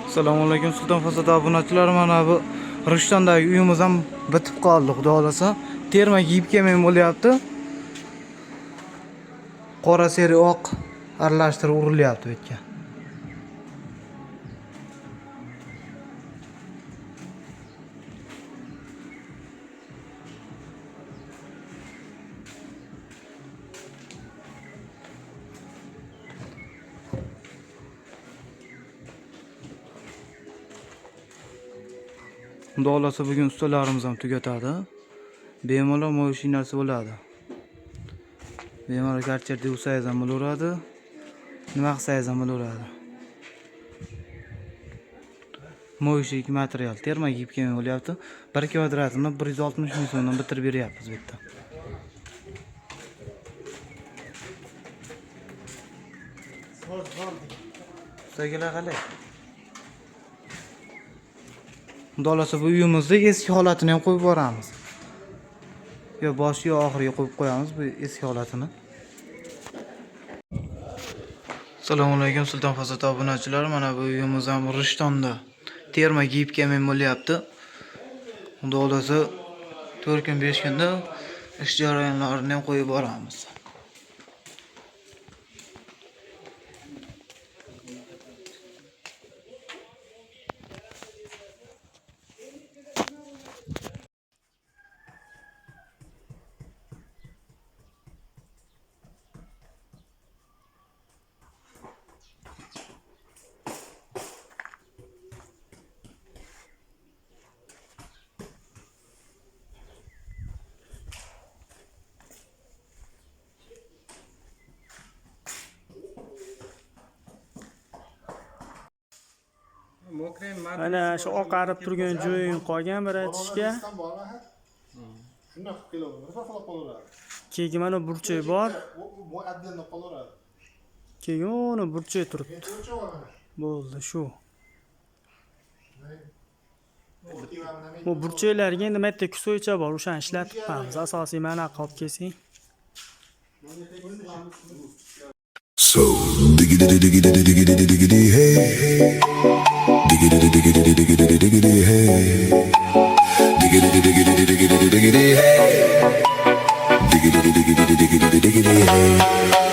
Assalomu alaykum Sulton Fasod obunachilar. Mana bu Rishtondagi uyimiz ham bitib qoldi, xudo xolasa. Terma kiyib kelmay bo'lyapti. Qora seri oq aralashtirib urilyapti bu yerga. Xudo xolasa bugun ustalarimiz ham tugatadi. Bemalol mashinasi bo'ladi. Bemalol karcherda usangiz ham bo'laveradi. Nima qilsangiz ham bo'laveradi. Mo'yishlik material terma kiyib kelmay bo'lyapti. 1 kvadratini 160 ming so'mdan bitirib beryapmiz bu yerda. Ustalar qalay? Xudo xolasa bu uyimizni eski holatini ham qo'yib boramiz. Yo boshi yo oxiriga qo'yib qo'yamiz bu eski holatini. Assalomu alaykum Sulton Fasod obunachilar. Mana bu uyimiz ham Rishtonda terma kiyib kelmay bo'lyapti. Xudo xolasa 4 kun 5 kunda ish jarayonlarini ham qo'yib boramiz. Mana shu oqarib turgan joying qolgan bir aytishga. Shunday qilib kelaveradi. Bir xil qolaveradi. Keyin mana burchak bor. Bu отдельно qolaveradi. Keyin uni burchak turibdi. Bo'ldi shu. Bu burchaklarga endi bitta kusoycha bor, o'shani ishlatib qo'yamiz. Asosiy mana qolib kelsing. So diggity diggity diggity diggity hey, diggity diggity diggity diggity hey, diggity diggity diggity diggity hey, diggity diggity diggity diggity hey.